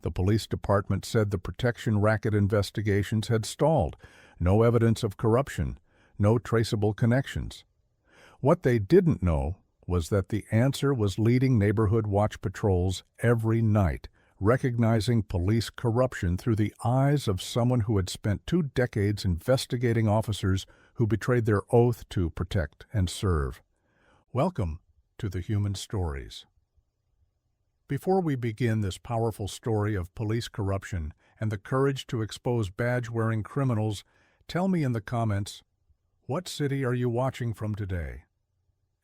The police department said the protection racket investigations had stalled. No evidence of corruption, no traceable connections. What they didn't know was that the answer was leading neighborhood watch patrols every night, recognizing police corruption through the eyes of someone who had spent 2 decades investigating officers who betrayed their oath to protect and serve. Welcome to the Human Stories. Before we begin this powerful story of police corruption and the courage to expose badge-wearing criminals, tell me in the comments, what city are you watching from today?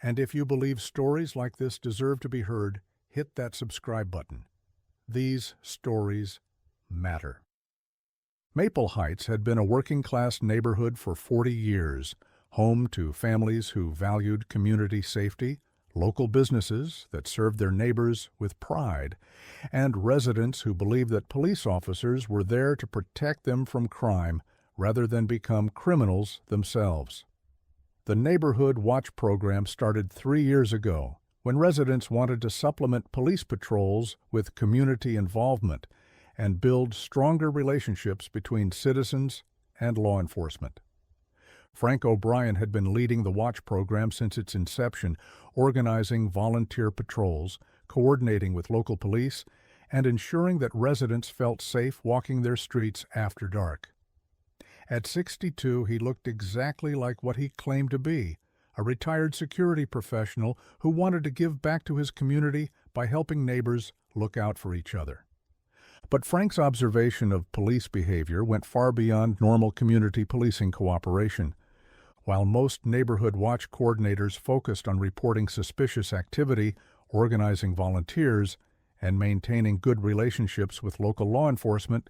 And if you believe stories like this deserve to be heard, hit that subscribe button. These stories matter. Maple Heights had been a working-class neighborhood for 40 years, home to families who valued community safety, local businesses that served their neighbors with pride, and residents who believed that police officers were there to protect them from crime rather than become criminals themselves. The Neighborhood Watch program started 3 years ago when residents wanted to supplement police patrols with community involvement and build stronger relationships between citizens and law enforcement. Frank O'Brien had been leading the Watch program since its inception, organizing volunteer patrols, coordinating with local police, and ensuring that residents felt safe walking their streets after dark. At 62, he looked exactly like what he claimed to be, a retired security professional who wanted to give back to his community by helping neighbors look out for each other. But Frank's observation of police behavior went far beyond normal community policing cooperation. While most neighborhood watch coordinators focused on reporting suspicious activity, organizing volunteers, and maintaining good relationships with local law enforcement,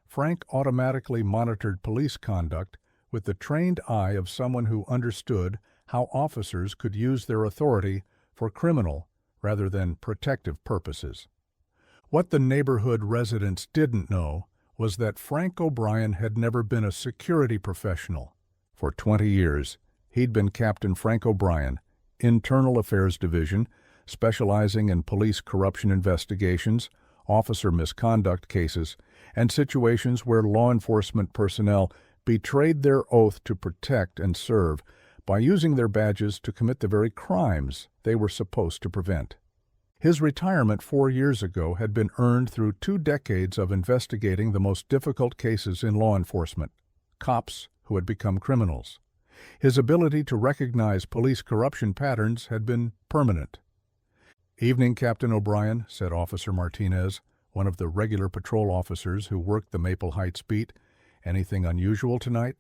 Frank automatically monitored police conduct with the trained eye of someone who understood how officers could use their authority for criminal rather than protective purposes. What the neighborhood residents didn't know was that Frank O'Brien had never been a security professional. For 20 years, he'd been Captain Frank O'Brien, Internal Affairs Division, specializing in police corruption investigations, officer misconduct cases, and situations where law enforcement personnel betrayed their oath to protect and serve by using their badges to commit the very crimes they were supposed to prevent. His retirement 4 years ago had been earned through 2 decades of investigating the most difficult cases in law enforcement, cops who had become criminals. His ability to recognize police corruption patterns had been permanent. "Evening, Captain O'Brien," said Officer Martinez, one of the regular patrol officers who worked the Maple Heights beat. "Anything unusual tonight?"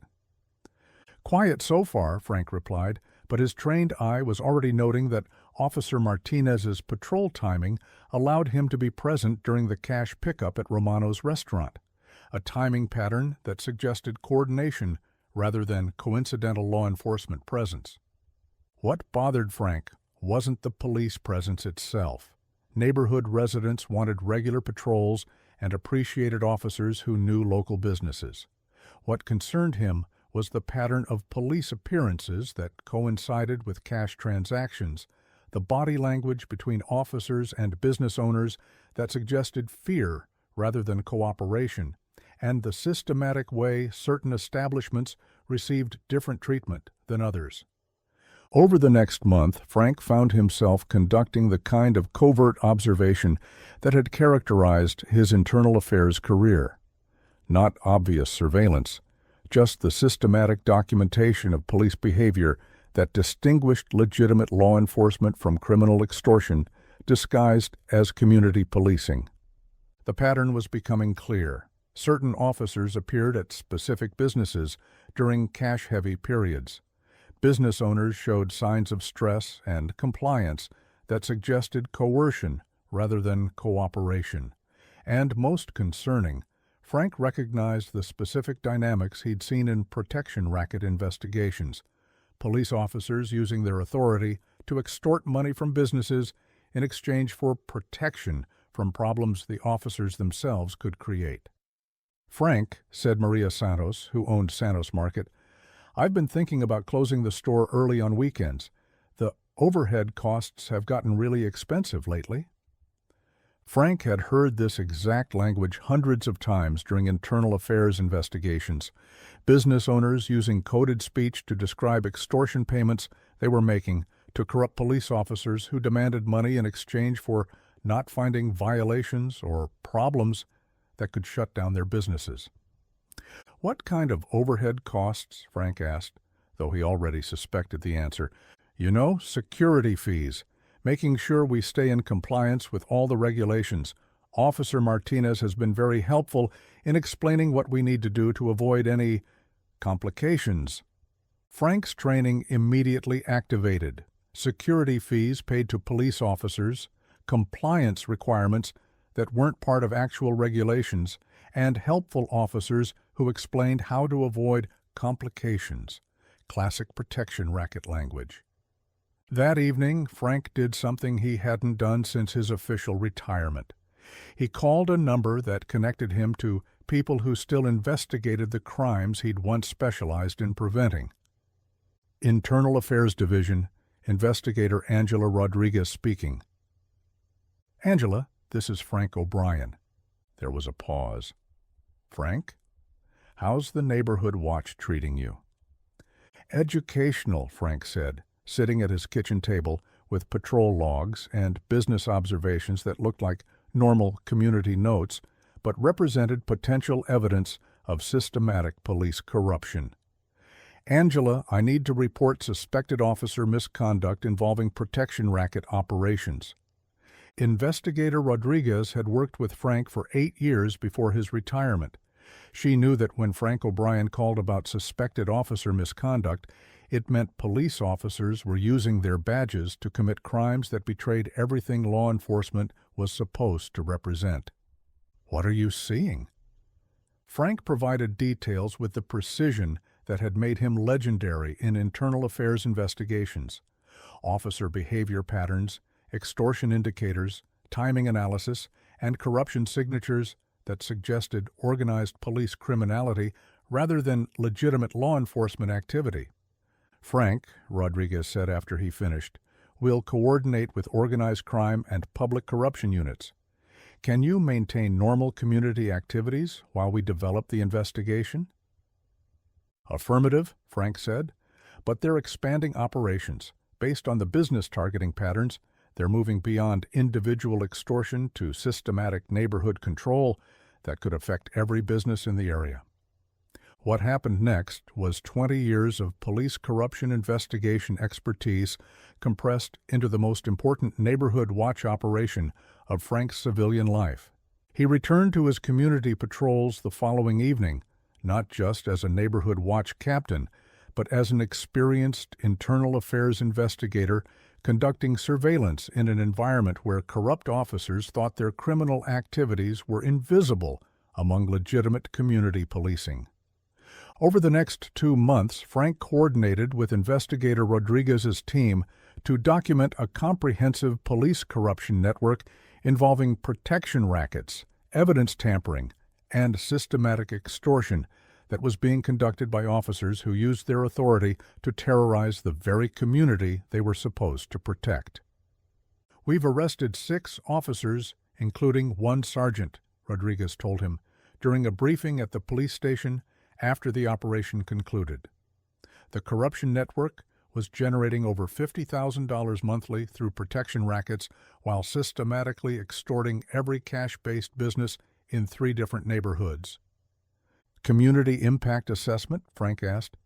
"Quiet so far," Frank replied, but his trained eye was already noting that Officer Martinez's patrol timing allowed him to be present during the cash pickup at Romano's restaurant, a timing pattern that suggested coordination rather than coincidental law enforcement presence. What bothered Frank wasn't the police presence itself. Neighborhood residents wanted regular patrols and appreciated officers who knew local businesses. What concerned him was the pattern of police appearances that coincided with cash transactions, the body language between officers and business owners that suggested fear rather than cooperation, and the systematic way certain establishments received different treatment than others. Over the next month, Frank found himself conducting the kind of covert observation that had characterized his internal affairs career. Not obvious surveillance, just the systematic documentation of police behavior that distinguished legitimate law enforcement from criminal extortion disguised as community policing. The pattern was becoming clear. Certain officers appeared at specific businesses during cash-heavy periods. Business owners showed signs of stress and compliance that suggested coercion rather than cooperation. And most concerning, Frank recognized the specific dynamics he'd seen in protection racket investigations. Police officers using their authority to extort money from businesses in exchange for protection from problems the officers themselves could create. "Frank," said Maria Santos, who owned Santos Market, "I've been thinking about closing the store early on weekends. The overhead costs have gotten really expensive lately." Frank had heard this exact language hundreds of times during internal affairs investigations, business owners using coded speech to describe extortion payments they were making to corrupt police officers who demanded money in exchange for not finding violations or problems that could shut down their businesses. "What kind of overhead costs?" Frank asked, though he already suspected the answer. "You know, security fees, making sure we stay in compliance with all the regulations. Officer Martinez has been very helpful in explaining what we need to do to avoid any complications." Frank's training immediately activated. Security fees paid to police officers, compliance requirements that weren't part of actual regulations, and helpful officers who explained how to avoid complications. Classic protection racket language. That evening, Frank did something he hadn't done since his official retirement. He called a number that connected him to people who still investigated the crimes he'd once specialized in preventing. Internal Affairs Division, Investigator Angela Rodriguez speaking. "Angela, this is Frank O'Brien." There was a pause. "Frank, how's the neighborhood watch treating you?" "Educational," Frank said, sitting at his kitchen table with patrol logs and business observations that looked like normal community notes, but represented potential evidence of systematic police corruption. "Angela, I need to report suspected officer misconduct involving protection racket operations." Investigator Rodriguez had worked with Frank for 8 years before his retirement. She knew that when Frank O'Brien called about suspected officer misconduct, it meant police officers were using their badges to commit crimes that betrayed everything law enforcement was supposed to represent. "What are you seeing?" Frank provided details with the precision that had made him legendary in internal affairs investigations. Officer behavior patterns, extortion indicators, timing analysis, and corruption signatures that suggested organized police criminality rather than legitimate law enforcement activity. "Frank," Rodriguez said after he finished, "will coordinate with organized crime and public corruption units. Can you maintain normal community activities while we develop the investigation?" "Affirmative," Frank said, "but they're expanding operations. Based on the business targeting patterns, they're moving beyond individual extortion to systematic neighborhood control that could affect every business in the area." What happened next was 20 years of police corruption investigation expertise compressed into the most important neighborhood watch operation of Frank's civilian life. He returned to his community patrols the following evening, not just as a neighborhood watch captain, but as an experienced internal affairs investigator conducting surveillance in an environment where corrupt officers thought their criminal activities were invisible among legitimate community policing. Over the next 2 months, Frank coordinated with Investigator Rodriguez's team to document a comprehensive police corruption network involving protection rackets, evidence tampering, and systematic extortion that was being conducted by officers who used their authority to terrorize the very community they were supposed to protect. "We've arrested 6 officers, including 1 sergeant," Rodriguez told him, during a briefing at the police station after the operation concluded. The corruption network was generating over $50,000 monthly through protection rackets while systematically extorting every cash-based business in 3 different neighborhoods. "Community impact assessment?" Frank asked.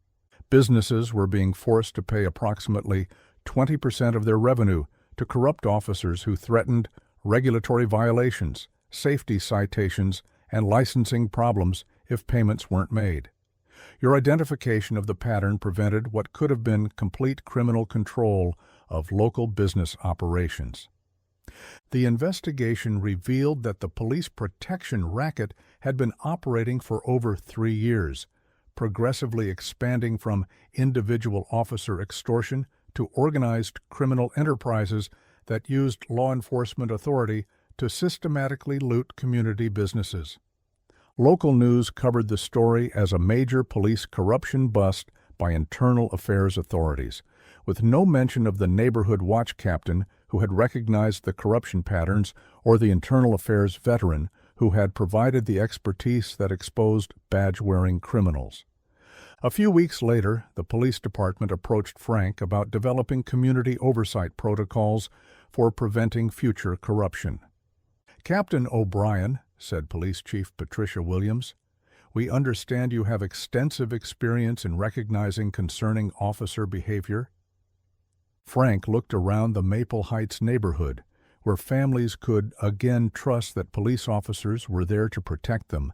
Businesses were being forced to pay approximately 20% of their revenue to corrupt officers who threatened regulatory violations, safety citations, and licensing problems if payments weren't made. Your identification of the pattern prevented what could have been complete criminal control of local business operations. The investigation revealed that the police protection racket had been operating for over 3 years, progressively expanding from individual officer extortion to organized criminal enterprises that used law enforcement authority to systematically loot community businesses. Local news covered the story as a major police corruption bust by internal affairs authorities, with no mention of the neighborhood watch captain who had recognized the corruption patterns, or the internal affairs veteran who had provided the expertise that exposed badge-wearing criminals. A few weeks later, the police department approached Frank about developing community oversight protocols for preventing future corruption. "Captain O'Brien," said Police Chief Patricia Williams, "we understand you have extensive experience in recognizing concerning officer behavior." Frank looked around the Maple Heights neighborhood, where families could again trust that police officers were there to protect them,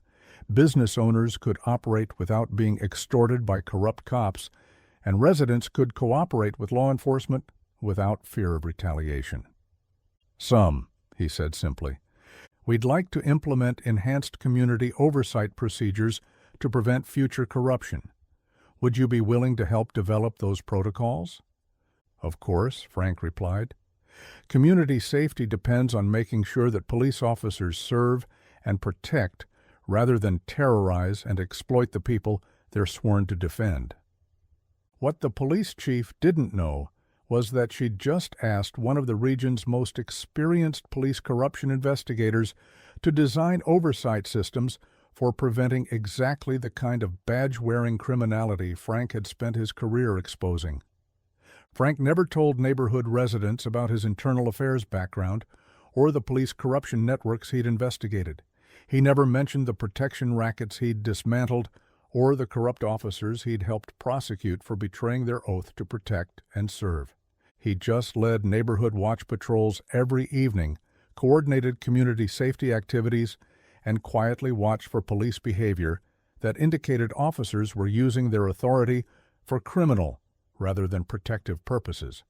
business owners could operate without being extorted by corrupt cops, and residents could cooperate with law enforcement without fear of retaliation. "Some," he said simply. "We'd like to implement enhanced community oversight procedures to prevent future corruption. Would you be willing to help develop those protocols?" "Of course," Frank replied. "Community safety depends on making sure that police officers serve and protect rather than terrorize and exploit the people they're sworn to defend." What the police chief didn't know was that she'd just asked one of the region's most experienced police corruption investigators to design oversight systems for preventing exactly the kind of badge-wearing criminality Frank had spent his career exposing. Frank never told neighborhood residents about his internal affairs background or the police corruption networks he'd investigated. He never mentioned the protection rackets he'd dismantled or the corrupt officers he'd helped prosecute for betraying their oath to protect and serve. He just led neighborhood watch patrols every evening, coordinated community safety activities, and quietly watched for police behavior that indicated officers were using their authority for criminal rather than protective purposes.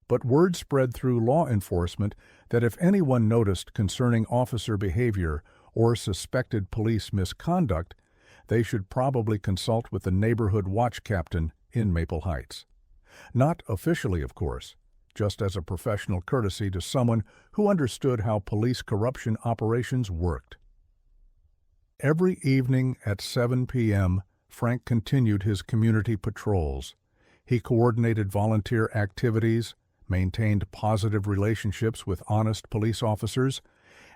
But word spread through law enforcement that if anyone noticed concerning officer behavior or suspected police misconduct, they should probably consult with the neighborhood watch captain in Maple Heights. Not officially, of course, just as a professional courtesy to someone who understood how police corruption operations worked. Every evening at 7 p.m., Frank continued his community patrols. He coordinated volunteer activities, maintained positive relationships with honest police officers,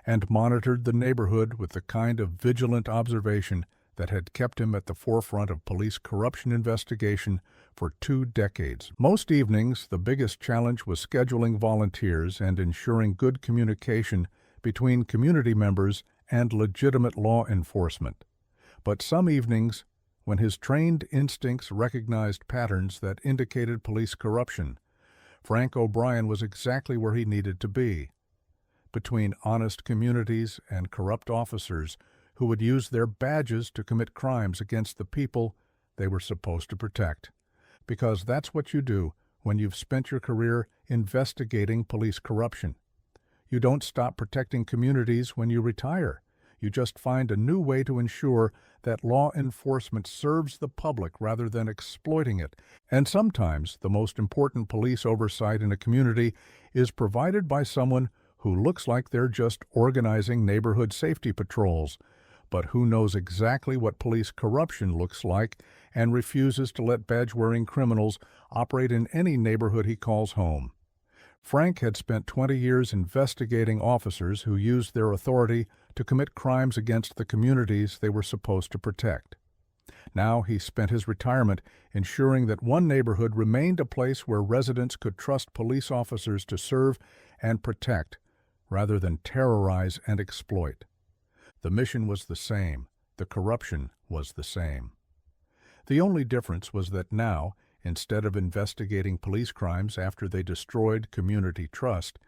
and monitored the neighborhood with the kind of vigilant observation that had kept him at the forefront of police corruption investigation for 2 decades. Most evenings, the biggest challenge was scheduling volunteers and ensuring good communication between community members and legitimate law enforcement. But some evenings, when his trained instincts recognized patterns that indicated police corruption, Frank O'Brien was exactly where he needed to be, between honest communities and corrupt officers who would use their badges to commit crimes against the people they were supposed to protect. Because that's what you do when you've spent your career investigating police corruption. You don't stop protecting communities when you retire. You just find a new way to ensure that law enforcement serves the public rather than exploiting it. And sometimes the most important police oversight in a community is provided by someone who looks like they're just organizing neighborhood safety patrols, but who knows exactly what police corruption looks like and refuses to let badge-wearing criminals operate in any neighborhood he calls home. Frank had spent 20 years investigating officers who used their authority to commit crimes against the communities they were supposed to protect. Now he spent his retirement ensuring that one neighborhood remained a place where residents could trust police officers to serve and protect rather than terrorize and exploit. The mission was the same. The corruption was the same. The only difference was that now, instead of investigating police crimes after they destroyed community trust,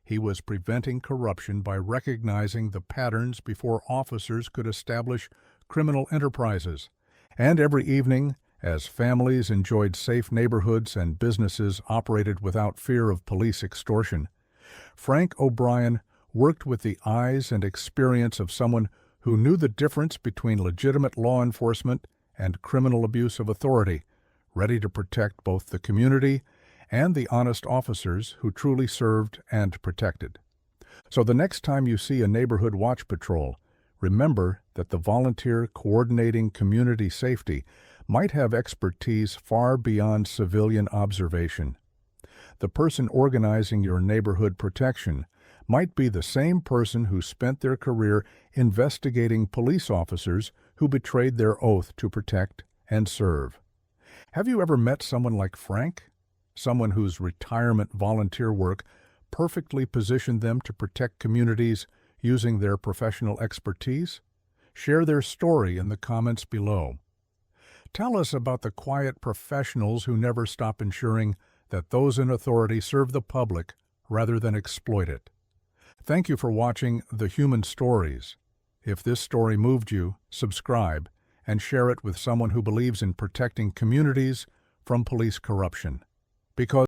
he was preventing corruption by recognizing the patterns before officers could establish criminal enterprises. And every evening, as families enjoyed safe neighborhoods and businesses operated without fear of police extortion, Frank O'Brien worked with the eyes and experience of someone who knew the difference between legitimate law enforcement and criminal abuse of authority, ready to protect both the community and the honest officers who truly served and protected. So the next time you see a neighborhood watch patrol, remember that the volunteer coordinating community safety might have expertise far beyond civilian observation. The person organizing your neighborhood protection might be the same person who spent their career investigating police officers who betrayed their oath to protect and serve. Have you ever met someone like Frank? Someone whose retirement volunteer work perfectly positioned them to protect communities using their professional expertise? Share their story in the comments below. Tell us about the quiet professionals who never stop ensuring that those in authority serve the public rather than exploit it. Thank you for watching The Human Stories. If this story moved you, subscribe and share it with someone who believes in protecting communities from police corruption. Because